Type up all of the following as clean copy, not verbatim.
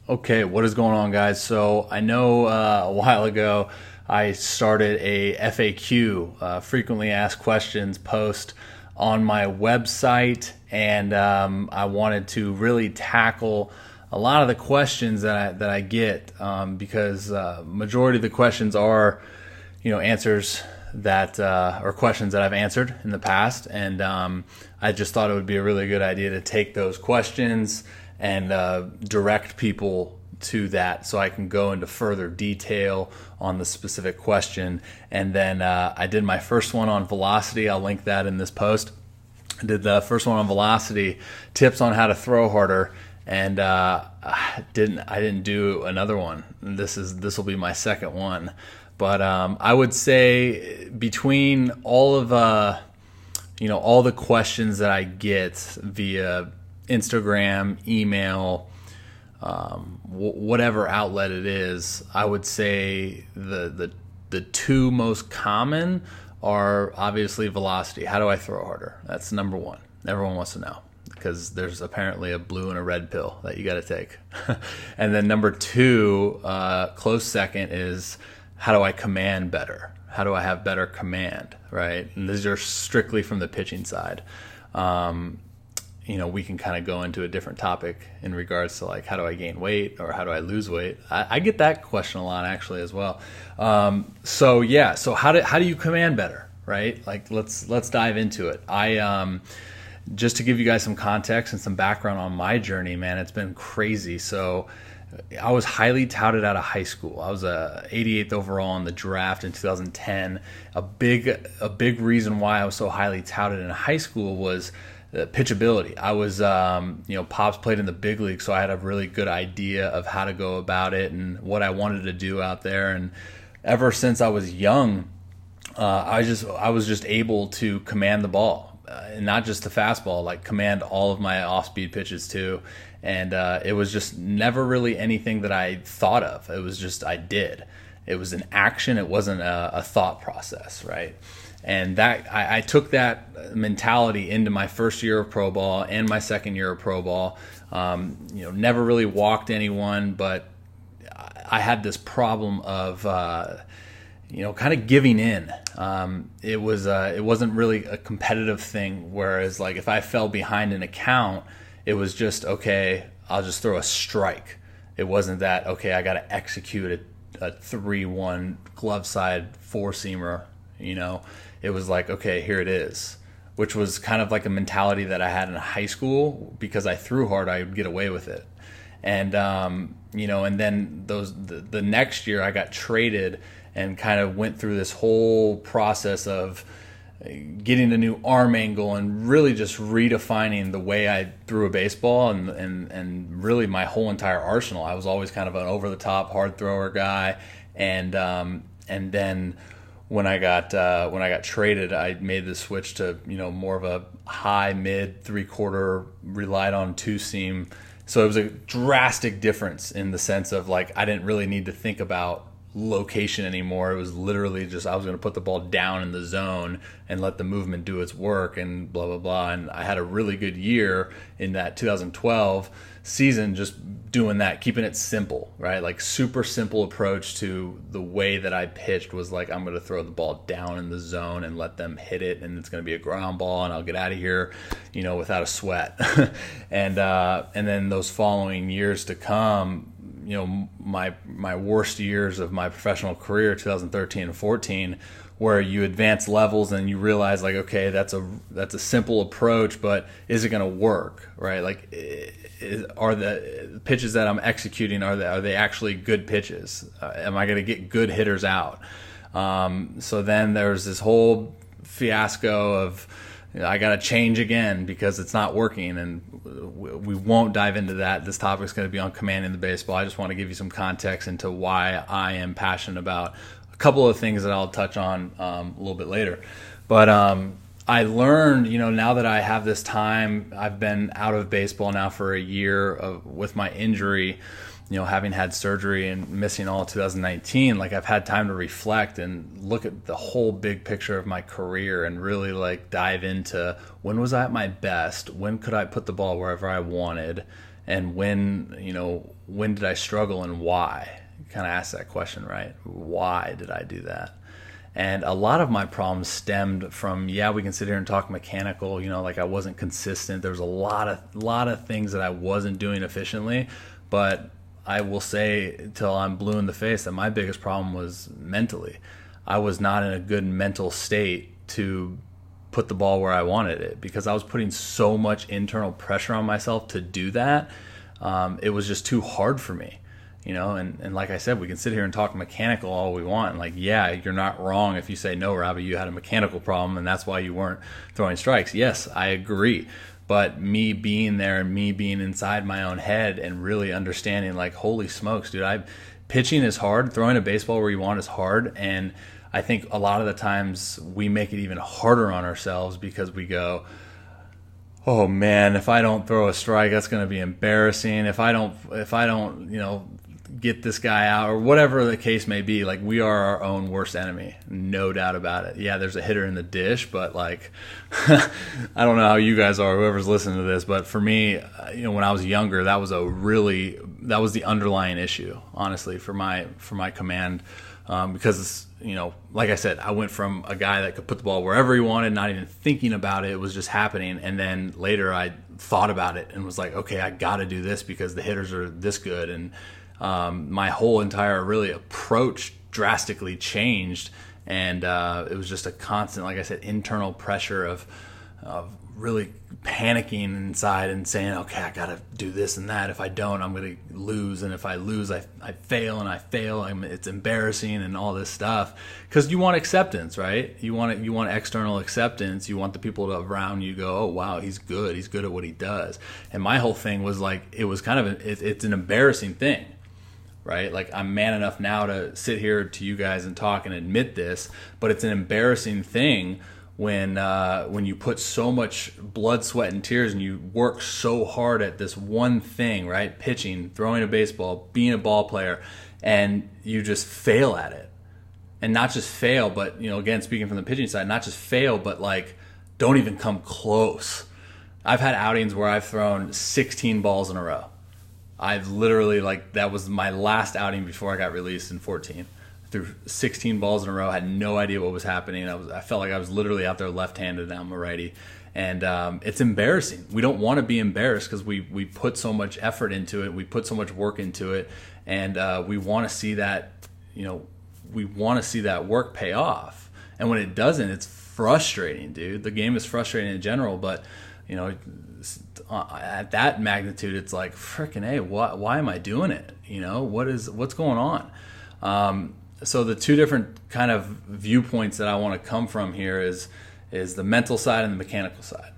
Okay, what is going on, guys? So I know a while ago I started a FAQ, frequently asked questions post on my website, and I wanted to really tackle a lot of the questions that I get because majority of the questions are, answers that or questions that I've answered in the past, and I just thought it would be a really good idea to take those questions and direct people to that so I can go into further detail on the specific question. And then I did my first one on velocity. I'll link that in this post. I did the first one on velocity, tips on how to throw harder, and I didn't do another one. This will be my second one. But I would say between all of all the questions that I get via Instagram, email, whatever outlet it is, I would say the two most common are obviously velocity. How do I throw harder? That's number one. Everyone wants to know because there's apparently a blue and a red pill that you got to take. And then number two, close second, is how do I command better? How do I have better command, right? And these are strictly from the pitching side. We can kind of go into a different topic in regards to like how do I gain weight or how do I lose weight. I get that question a lot actually as well. So how do you command better, right? Like let's dive into it. I just to give you guys some context and some background on my journey, man, it's been crazy. So I was highly touted out of high school. I was a 88th overall in the draft in 2010. A big reason why I was so highly touted in high school was pitchability. I was, Pops played in the big league, so I had a really good idea of how to go about it and what I wanted to do out there. And ever since I was young, I was just able to command the ball, and not just the fastball, like command all of my off-speed pitches too. And it was just never really anything that I thought of. It was just I did. It was an action. It wasn't a thought process, right? And that I took that mentality into my first year of pro ball and my second year of pro ball. Never really walked anyone, but I had this problem of kind of giving in. It wasn't really a competitive thing. Whereas like if I fell behind an account, it was just okay. I'll just throw a strike. It wasn't that okay. I got to execute a 3-1 glove side four seamer. It was like, okay, here it is, which was kind of like a mentality that I had in high school because I threw hard, I would get away with it. And, and then the next year I got traded and kind of went through this whole process of getting a new arm angle and really just redefining the way I threw a baseball and really my whole entire arsenal. I was always kind of an over the top hard thrower guy. And then when I got traded, I made the switch to more of a high mid 3/4, relied on two seam. So it was a drastic difference in the sense of like I didn't really need to think about location anymore. It was literally just I was going to put the ball down in the zone and let the movement do its work and blah blah blah. And I had a really good year in that 2012 season just doing that, keeping it simple, right? Like super simple approach to the way that I pitched was like I'm going to throw the ball down in the zone and let them hit it, and it's going to be a ground ball, and I'll get out of here, without a sweat. And then those following years to come, my worst years of my professional career, 2013 and 14, where you advance levels and you realize like, okay, that's a simple approach, but is it going to work, right? Like, are the pitches that I'm executing, are they actually good pitches? Am I going to get good hitters out? So then there's this whole fiasco of, I got to change again because it's not working, and we won't dive into that. This topic is going to be on commanding the baseball. I just want to give you some context into why I am passionate about a couple of things that I'll touch on a little bit later. But I learned, now that I have this time, I've been out of baseball now for a year with my injury, having had surgery and missing all of 2019, like I've had time to reflect and look at the whole big picture of my career and really like dive into when was I at my best, when could I put the ball wherever I wanted, and when did I struggle and why? Kind of ask that question, right? Why did I do that? And a lot of my problems stemmed from, we can sit here and talk mechanical, like I wasn't consistent. There was a lot of things that I wasn't doing efficiently, but I will say till I'm blue in the face that my biggest problem was mentally. I was not in a good mental state to put the ball where I wanted it because I was putting so much internal pressure on myself to do that. It was just too hard for me, and like I said, we can sit here and talk mechanical all we want. And you're not wrong if you say, no, Robby, you had a mechanical problem and that's why you weren't throwing strikes. Yes, I agree. But me being there and me being inside my own head and really understanding, holy smokes, dude, pitching is hard. Throwing a baseball where you want is hard. And I think a lot of the times we make it even harder on ourselves because we go, oh man, if I don't throw a strike, that's going to be embarrassing. If I don't, get this guy out or whatever the case may be, we are our own worst enemy, no doubt about it. Yeah, there's a hitter in the dish, but I don't know how you guys are, whoever's listening to this, but for me, when I was younger, that was the underlying issue, honestly, for my command, because like I said, I went from a guy that could put the ball wherever he wanted, not even thinking about it. It was just happening. And then later I thought about it and was like, okay, I got to do this because the hitters are this good. And my whole entire really approach drastically changed. And it was just a constant, like I said, internal pressure of really panicking inside and saying, okay, I got to do this and that. If I don't, I'm going to lose. And if I lose, I fail and I fail. It's embarrassing and all this stuff. Because you want acceptance, right? You want external acceptance. You want the people around you go, oh, wow, he's good. He's good at what he does. And my whole thing was it was kind of, it's an embarrassing thing, right? I'm man enough now to sit here to you guys and talk and admit this, but it's an embarrassing thing when you put so much blood, sweat, and tears and you work so hard at this one thing, right? Pitching, throwing a baseball, being a ball player, and you just fail at it. And not just fail, but, again, speaking from the pitching side, not just fail, but don't even come close. I've had outings where I've thrown 16 balls in a row. I've literally, that was my last outing before I got released in 14. Threw 16 balls in a row, had no idea what was happening. I felt like I was literally out there left-handed, and I'm a righty. And it's embarrassing. We don't want to be embarrassed because we put so much effort into it. We put so much work into it. And we want to see that, we want to see that work pay off. And when it doesn't, it's frustrating, dude. The game is frustrating in general, but, at that magnitude, it's frickin' hey, why am I doing it? What's going on? So the two different kind of viewpoints that I want to come from here is the mental side and the mechanical side.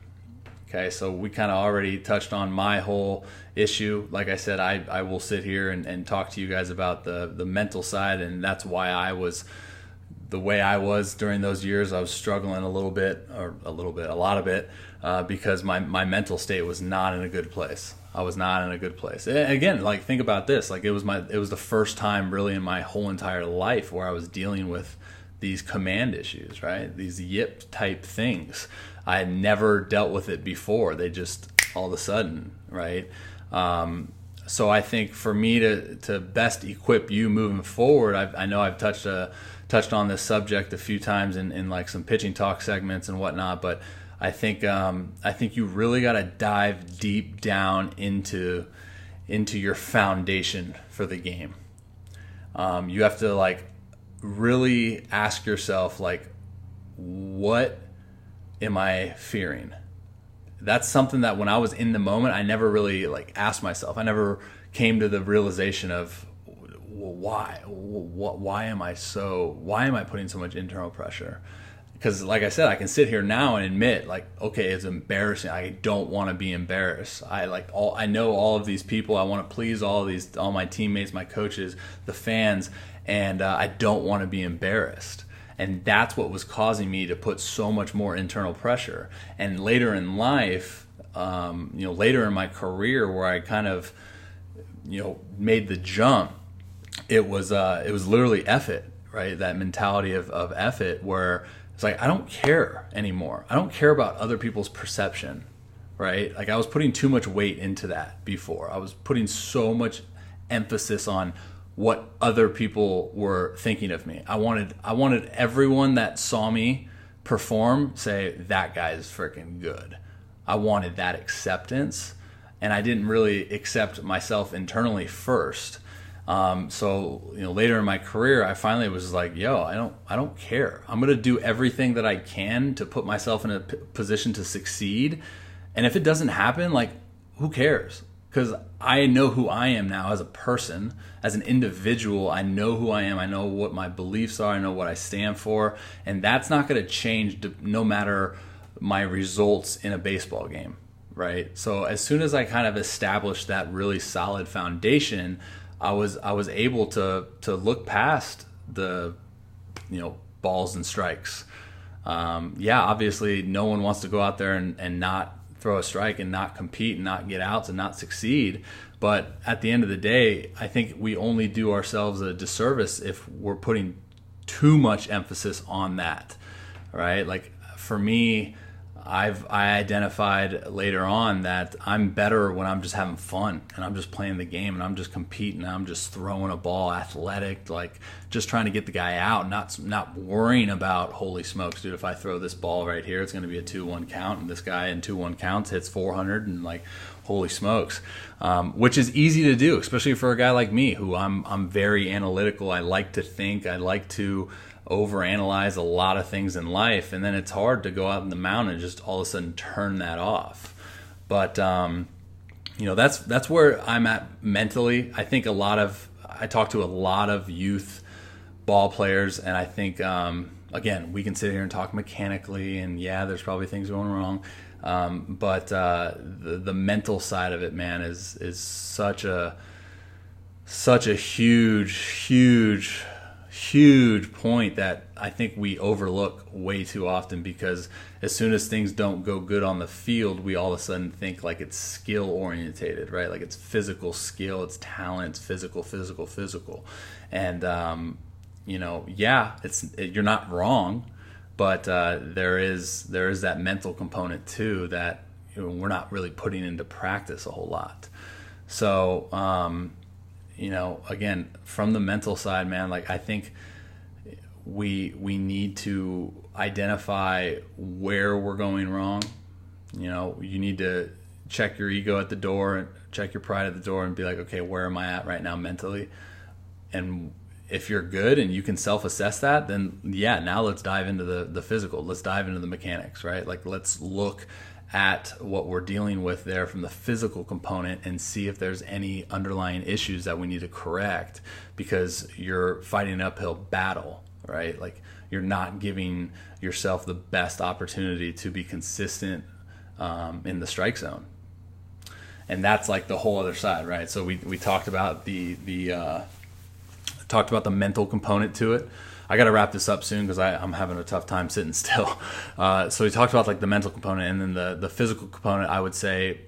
Okay, so we kind of already touched on my whole issue. Like I said, I will sit here and talk to you guys about the mental side, and that's why I was the way I was during those years. I was struggling a lot of it, because my mental state was not in a good place. I was not in a good place. And again, think about this. It was the first time really in my whole entire life where I was dealing with these command issues, right? These yip type things. I had never dealt with it before. They just all of a sudden, right? So I think for me to best equip you moving forward, I know I've touched on this subject a few times in some pitching talk segments and whatnot, but I think you really got to dive deep down into your foundation for the game. You have to really ask yourself, what am I fearing? That's something that when I was in the moment, I never really asked myself. I never came to the realization of why am I putting so much internal pressure? Because like I said, I can sit here now and admit okay, it's embarrassing. I don't want to be embarrassed. I know all of these people. I want to please all my teammates, my coaches, the fans, and I don't want to be embarrassed. And that's what was causing me to put so much more internal pressure. And later in life, later in my career where I kind of, made the jump, it was literally F it, right? That mentality of F it, where it's I don't care anymore. I don't care about other people's perception, right? Like I was putting too much weight into that before. I was putting so much emphasis on what other people were thinking of me. I wanted everyone that saw me perform say, that guy is freaking good. I wanted that acceptance, and I didn't really accept myself internally first. So later in my career, I finally was like, yo, I don't care. I'm going to do everything that I can to put myself in a position to succeed. And if it doesn't happen, like, who cares? Because I know who I am now as a person, as an individual. I know who I am. I know what my beliefs are. I know what I stand for. And that's not going to change no matter my results in a baseball game, right? So as soon as I kind of established that really solid foundation, I was able to look past the balls and strikes. Obviously no one wants to go out there and not throw a strike and not compete and not get outs and not succeed. But at the end of the day, I think we only do ourselves a disservice if we're putting too much emphasis on that, right? Like for me, I identified later on that I'm better when I'm just having fun and I'm just playing the game and I'm just competing and I'm just throwing a ball, athletic, like just trying to get the guy out, not worrying about, holy smokes, dude, if I throw this ball right here, it's going to be a 2-1 count, and this guy in 2-1 counts hits 400, and like, holy smokes, which is easy to do, especially for a guy like me who I'm very analytical. I like to think, I like to overanalyze a lot of things in life, and then it's hard to go out in the mountain and just all of a sudden turn that off. But that's where I'm at mentally. I think I talk to a lot of youth ball players, and I think again, we can sit here and talk mechanically, and there's probably things going wrong, but the mental side of it, man, is such a huge point that I think we overlook way too often, because as soon as things don't go good on the field, we all of a sudden think like it's skill orientated, right? Like it's physical skill, it's talent, it's physical. And you're not wrong, but there is that mental component too that we're not really putting into practice a whole lot. So again, from the mental side, man, like I think we need to identify where we're going wrong. You need to check your ego at the door and check your pride at the door and be like, okay, where am I at right now mentally? And if you're good and you can self-assess that, then now let's dive into the physical. Let's dive into the mechanics, right? Like let's look at what we're dealing with there from the physical component and see if there's any underlying issues that we need to correct, because you're fighting an uphill battle, right? Like you're not giving yourself the best opportunity to be consistent in the strike zone. And that's like the whole other side, right? So we talked about the mental component to it. I got to wrap this up soon because I'm having a tough time sitting still. So we talked about like the mental component, and then the physical component, I would say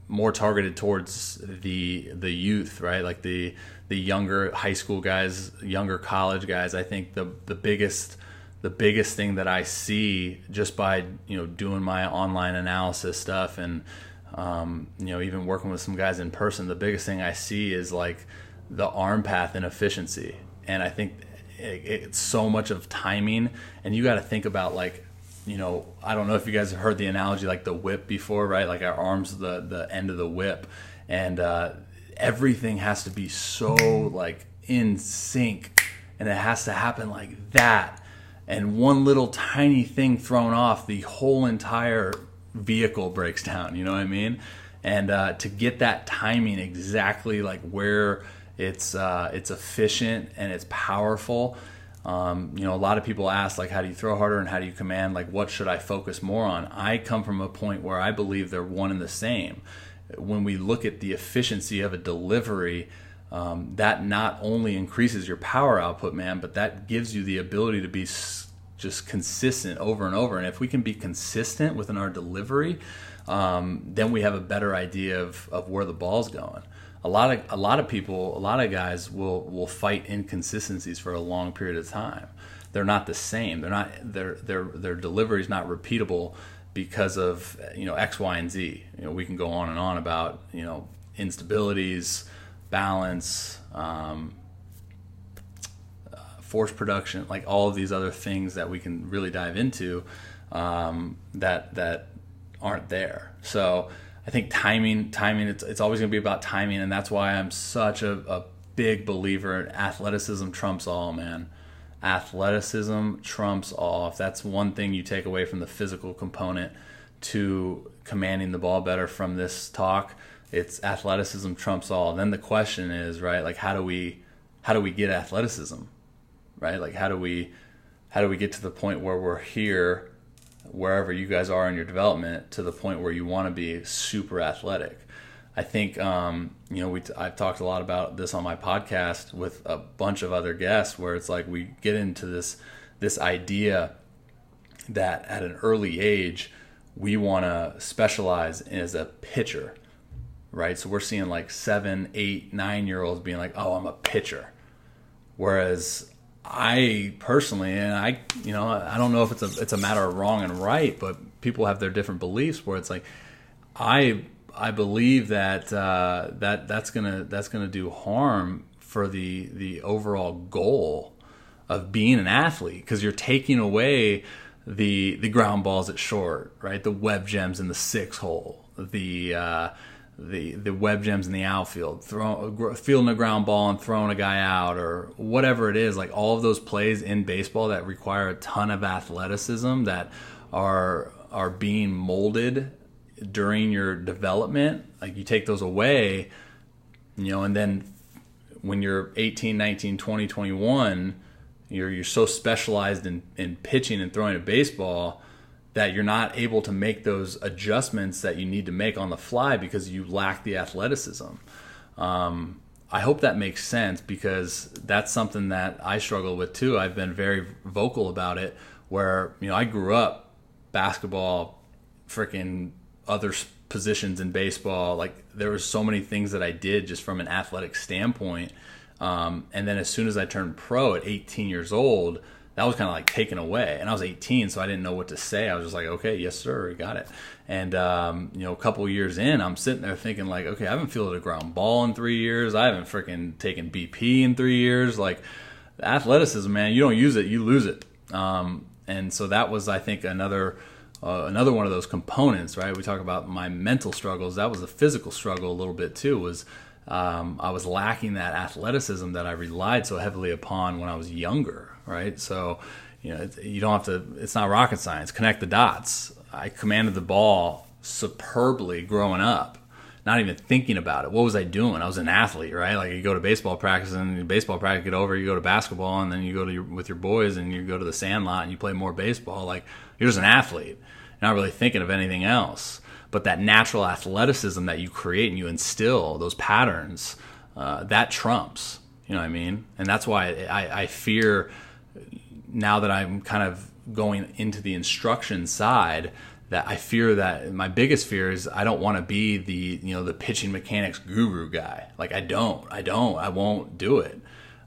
more targeted towards the youth, right? Like the younger high school guys, younger college guys. I think the biggest thing that I see just by doing my online analysis stuff and even working with some guys in person, the biggest thing I see is like the arm path inefficiency. And I think it's so much of timing, and you got to think about like, I don't know if you guys have heard the analogy like the whip before, right? Like our arms, the end of the whip, and everything has to be so like in sync, and it has to happen like that. And one little tiny thing thrown off, the whole entire vehicle breaks down. You know what I mean? And to get that timing exactly like where it's efficient and it's powerful. A lot of people ask like, how do you throw harder and how do you command? Like, what should I focus more on? I come from a point where I believe they're one and the same. When we look at the efficiency of a delivery, that not only increases your power output, man, but that gives you the ability to be just consistent over and over. And if we can be consistent within our delivery, then we have a better idea of where the ball's going. A lot of people, a lot of guys will fight inconsistencies for a long period of time. They're not the same. They're not their delivery is not repeatable because of, X, Y, and Z. We can go on and on about, instabilities, balance, force production, like all of these other things that we can really dive into, that aren't there. So I think timing, it's always going to be about timing. And that's why I'm such a big believer in athleticism trumps all, man. Athleticism trumps all. If that's one thing you take away from the physical component to commanding the ball better from this talk, it's athleticism trumps all. Then the question is, right, like how do we get athleticism, right? Like how do we get to the point where we're here, wherever you guys are in your development, to the point where you want to be super athletic? I think, I've talked a lot about this on my podcast with a bunch of other guests, where it's like we get into this idea that at an early age, we want to specialize as a pitcher, right? So we're seeing like 7, 8, 9-year-olds being like, oh, I'm a pitcher. Whereas I personally, and I don't know if it's a matter of wrong and right, but people have their different beliefs, where it's like, I believe that that's gonna do harm for the overall goal of being an athlete, because you're taking away the ground balls at short, right? The web gems in the 6-hole, the web gems in the outfield, fielding a ground ball and throwing a guy out, or whatever it is. Like all of those plays in baseball that require a ton of athleticism, that are being molded during your development, like you take those away, and then when you're 18, 19, 20, 21, you're so specialized in pitching and throwing a baseball that you're not able to make those adjustments that you need to make on the fly because you lack the athleticism. I hope that makes sense, because that's something that I struggle with too. I've been very vocal about it, where, I grew up basketball, freaking other positions in baseball. Like there were so many things that I did just from an athletic standpoint. And then as soon as I turned pro at 18 years old, that was kind of like taken away. And I was 18, so I didn't know what to say. I was just like, okay, yes, sir, got it. And, a couple of years in, I'm sitting there thinking like, okay, I haven't fielded a ground ball in 3 years. I haven't freaking taken BP in 3 years. Like athleticism, man, you don't use it, you lose it. And so that was, I think, another one of those components, right? We talk about my mental struggles. That was a physical struggle a little bit too, was I was lacking that athleticism that I relied so heavily upon when I was younger, right? So, you don't have to, it's not rocket science. Connect the dots. I commanded the ball superbly growing up, not even thinking about it. What was I doing? I was an athlete, right? Like you go to baseball practice, and baseball practice get over, you go to basketball, and then you go with your boys and you go to the sandlot and you play more baseball. Like you're just an athlete, not really thinking of anything else. But that natural athleticism that you create and you instill, those patterns, that trumps, you know what I mean? And that's why I fear, now that I'm kind of going into the instruction side, that I fear that my biggest fear is I don't want to be the pitching mechanics guru guy. Like I won't do it.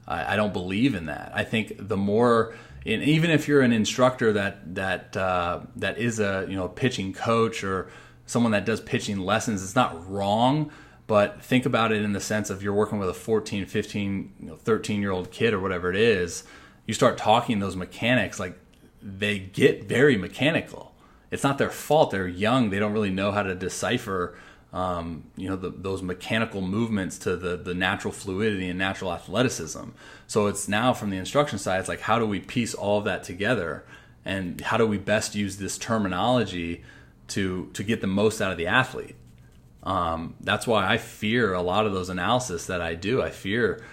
I don't believe in that. I think the more, and even if you're an instructor that is a pitching coach or someone that does pitching lessons, it's not wrong, but think about it in the sense of you're working with a 14, 15, 13-year-old kid or whatever it is. You start talking those mechanics, like they get very mechanical. It's not their fault. They're young. They don't really know how to decipher those mechanical movements to the natural fluidity and natural athleticism. So it's now from the instruction side, it's like, how do we piece all of that together, and how do we best use this terminology to get the most out of the athlete? That's why I fear a lot of those analysis that I do. I fear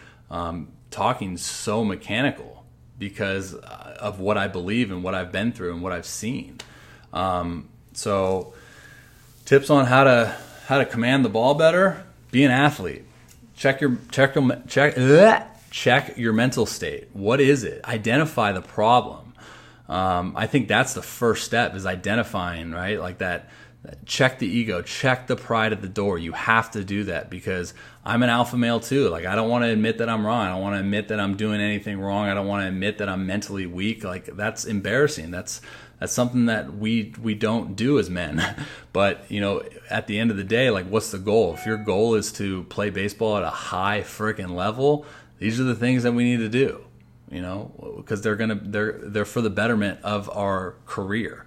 talking so mechanical because of what I believe and what I've been through and what I've seen. So tips on how to command the ball better: be an athlete. Check your mental state. What is it? Identify the problem. I think that's the first step, is identifying, right? Like that check the ego, check the pride at the door. You have to do that, because I'm an alpha male too. Like, I don't want to admit that I'm wrong. I don't want to admit that I'm doing anything wrong. I don't want to admit that I'm mentally weak. Like, that's embarrassing. That's something that we don't do as men. But, you know, at the end of the day, like, what's the goal? If your goal is to play baseball at a high freaking level, these are the things that we need to do, you know, because they're for the betterment of our career.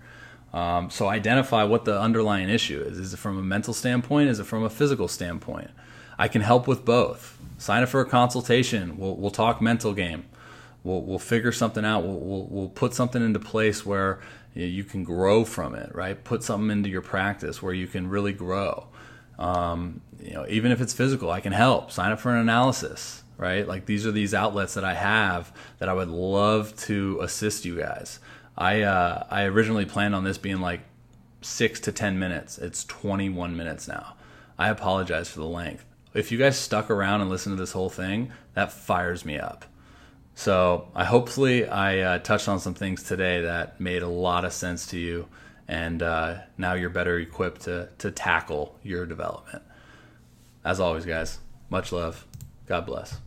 So identify what the underlying issue is. Is it from a mental standpoint? Is it from a physical standpoint? I can help with both. Sign up for a consultation. We'll talk mental game. We'll figure something out. We'll put something into place where you can grow from it, right? Put something into your practice where you can really grow. You know, even if it's physical, I can help. Sign up for an analysis, right? Like, these are these outlets that I have that I would love to assist you guys. I originally planned on this being like 6 to 10 minutes. It's 21 minutes now. I apologize for the length. If you guys stuck around and listened to this whole thing, that fires me up. So hopefully I touched on some things today that made a lot of sense to you, and now you're better equipped to tackle your development. As always, guys, much love. God bless.